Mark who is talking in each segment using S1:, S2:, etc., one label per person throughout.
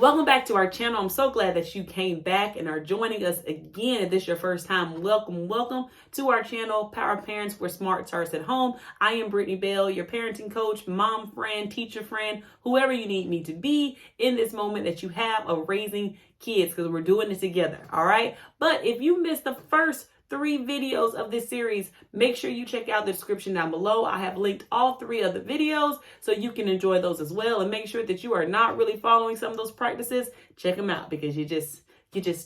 S1: Welcome back to our channel. I'm so glad that you came back and are joining us again. If this is your first time, welcome to our channel, Power Parents, where smart starts at home. I am Brittany Bell, your parenting coach, mom friend, teacher friend, whoever you need me to be in this moment that you have of raising kids, because we're doing this together, all right? But if you missed the first 3 videos of this series, make sure you check out the description down below. I have linked all 3 of the videos so you can enjoy those as well, and make sure that you are not really following some of those practices. Check them out, because you just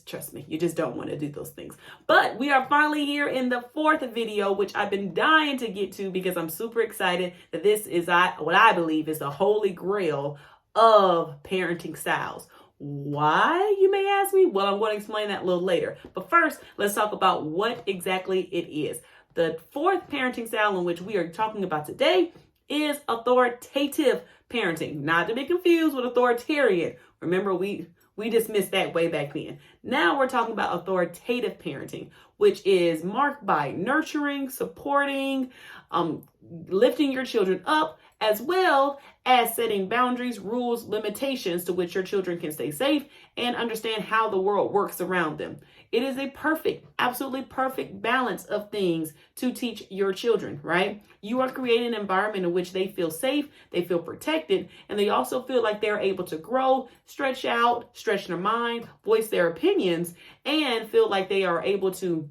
S1: trust me, you just don't want to do those things. But we are finally here in the 4th video, which I've been dying to get to because I'm super excited that this is what I believe is the holy grail of parenting styles. Why, you may ask me? Well, I'm going to explain that a little later. But first, let's talk about what exactly it is. The 4th parenting style in which we are talking about today is authoritative parenting, not to be confused with authoritarian. Remember, we dismissed that way back then. Now we're talking about authoritative parenting, which is marked by nurturing, supporting, lifting your children up, as well as setting boundaries, rules, limitations to which your children can stay safe and understand how the world works around them. It is a perfect, absolutely perfect balance of things to teach your children, right? You are creating an environment in which they feel safe, they feel protected, and they also feel like they're able to grow, stretch out, stretch their mind, voice their opinions, and feel like they are able to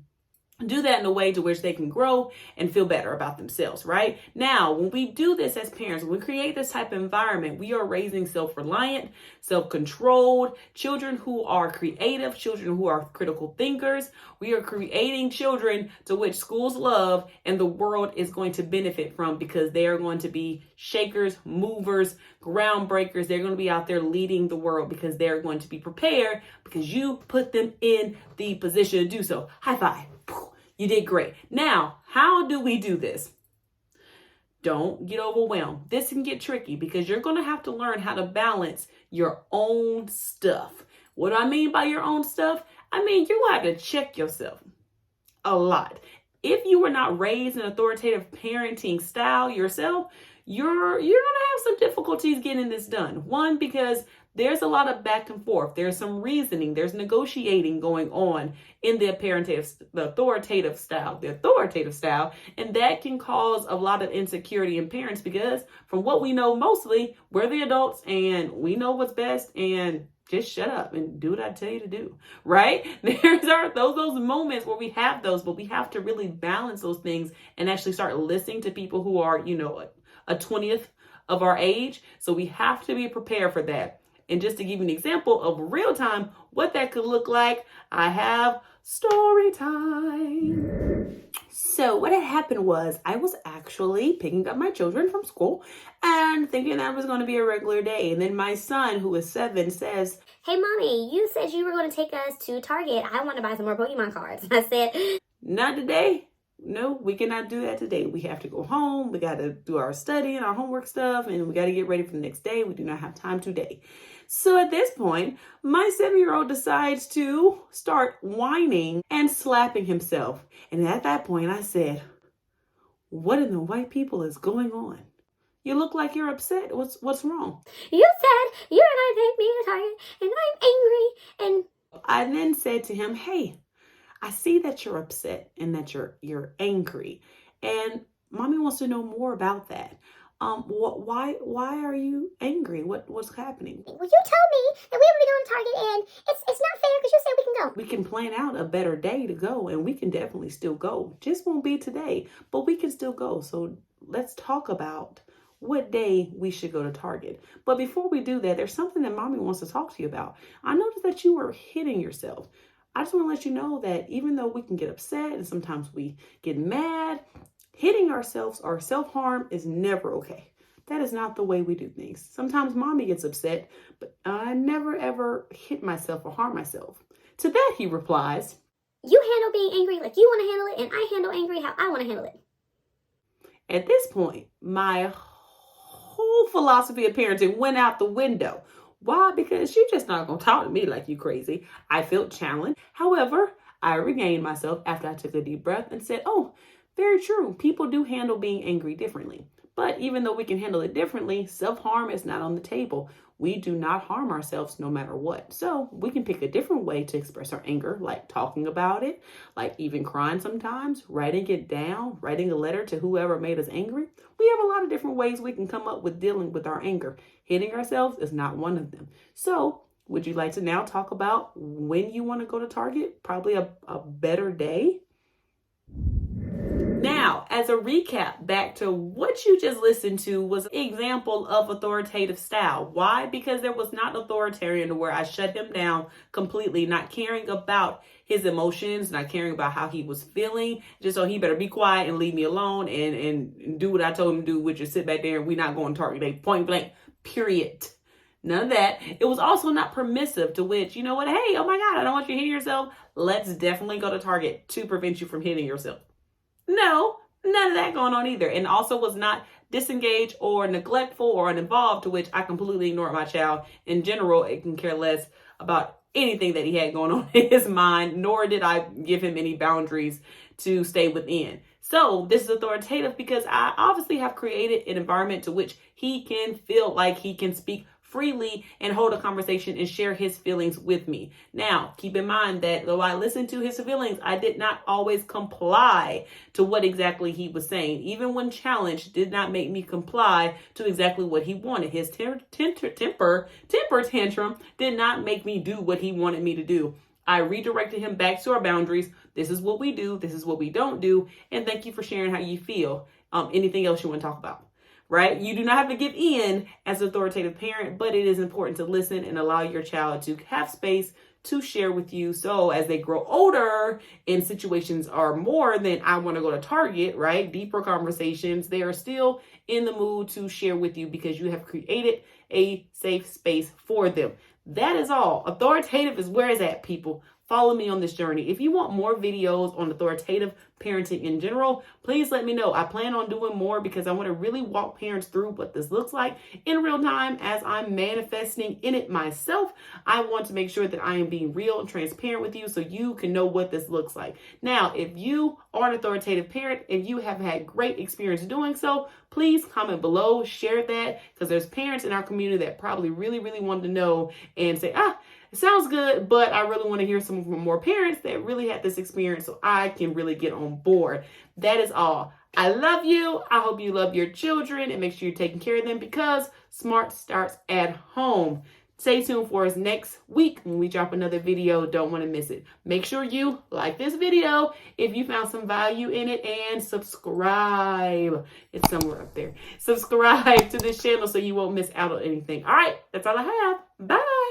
S1: do that in a way to which they can grow and feel better about themselves, right? Now, when we do this as parents, when we create this type of environment, we are raising self-reliant, self-controlled children who are creative, children who are critical thinkers. We are creating children to which schools love and the world is going to benefit from, because they are going to be shakers, movers, groundbreakers. They're going to be out there leading the world because they're going to be prepared because you put them in the position to do so. High five. You did great. Now, how do we do this? Don't get overwhelmed. This can get tricky because you're going to have to learn how to balance your own stuff. What do I mean by your own stuff? I mean, you're going to have to check yourself a lot. If you were not raised in authoritative parenting style yourself, you're going to have some difficulties getting this done. One, because there's a lot of back and forth. There's some reasoning. There's negotiating going on in the authoritative style. And that can cause a lot of insecurity in parents, because from what we know, mostly we're the adults and we know what's best, and just shut up and do what I tell you to do, right? There's those moments where we have those, but we have to really balance those things and actually start listening to people who are, a 20th of our age. So we have to be prepared for that. And just to give you an example of real time, what that could look like, I have story time. So what had happened was I was actually picking up my children from school and thinking that was going to be a regular day. And then my son, who is 7, says,
S2: "Hey, Mommy, you said you were going to take us to Target. I want to buy some more Pokemon cards." I said,
S1: "Not today. No, we cannot do that today. We have to go home. We got to do our study and our homework stuff, and we got to get ready for the next day. We do not have time today." So at this point, my 7-year-old decides to start whining and slapping himself. And at that point, I said, "What in the white people is going on? You look like you're upset. What's wrong?"
S2: "You said you were going to take me to Target, and I'm angry." And
S1: I then said to him, "Hey, I see that you're upset and that you're angry, and Mommy wants to know more about that. Why are you angry? What's happening?"
S2: "Well, you told me that we were going to Target, and it's not fair because you said we can go."
S1: "We can plan out a better day to go, and we can definitely still go. Just won't be today, but we can still go. So let's talk about what day we should go to Target. But before we do that, there's something that Mommy wants to talk to you about. I noticed that you were hitting yourself. I just want to let you know that even though we can get upset and sometimes we get mad, hitting ourselves or self-harm is never okay. That is not the way we do things. Sometimes Mommy gets upset, but I never ever hit myself or harm myself." To that he replies,
S2: "You handle being angry like you want to handle it, and I handle angry how I want to handle it."
S1: At this point, my whole philosophy of parenting went out the window. Why? Because you're just not going to talk to me like you crazy. I felt challenged. However, I regained myself after I took a deep breath and said, "Oh, very true. People do handle being angry differently. But even though we can handle it differently, self-harm is not on the table. we do not harm ourselves no matter what. So we can pick a different way to express our anger, like talking about it, like even crying sometimes, writing it down, writing a letter to whoever made us angry. We have a lot of different ways we can come up with dealing with our anger. Hitting ourselves is not one of them. So would you like to now talk about when you want to go to Target? Probably a better day. Now, as a recap, back to what you just listened to was an example of authoritative style. Why? Because there was not authoritarian to where I shut him down completely, not caring about his emotions, not caring about how he was feeling, just so he better be quiet and leave me alone and do what I told him to do, which is sit back there and we not going to Target Day, point blank, period. None of that. It was also not permissive, to which, you know what, hey, oh my God, I don't want you hitting yourself. Let's definitely go to Target to prevent you from hitting yourself. No, none of that going on either. And also was not disengaged or neglectful or uninvolved, to which I completely ignored my child. In general, it can care less about anything that he had going on in his mind, nor did I give him any boundaries to stay within. So this is authoritative because I obviously have created an environment to which he can feel like he can speak freely and hold a conversation and share his feelings with me. Now, keep in mind that though I listened to his feelings, I did not always comply to what exactly he was saying. Even when challenged, did not make me comply to exactly what he wanted. His temper tantrum did not make me do what he wanted me to do. I redirected him back to our boundaries. This is what we do. This is what we don't do. And thank you for sharing how you feel. Anything else you want to talk about? Right? You do not have to give in as an authoritative parent, but it is important to listen and allow your child to have space to share with you. So as they grow older and situations are more than I want to go to Target, right? Deeper conversations, they are still in the mood to share with you because you have created a safe space for them. That is all. Authoritative is where it's at, people. Follow me on this journey. If you want more videos on authoritative parenting in general, please let me know. I plan on doing more because I want to really walk parents through what this looks like in real time as I'm manifesting in it myself. I want to make sure that I am being real and transparent with you so you can know what this looks like. Now, if you are an authoritative parent and you have had great experience doing so, please comment below, share that, because there's parents in our community that probably really wanted to know and say, it sounds good, but I really want to hear some from more parents that really had this experience so I can really get on board. That is all. I love you. I hope you love your children and make sure you're taking care of them because smart starts at home. Stay tuned for us next week when we drop another video. Don't want to miss it. Make sure you like this video if you found some value in it and subscribe. It's somewhere up there. Subscribe to this channel so you won't miss out on anything. All right, that's all I have. Bye.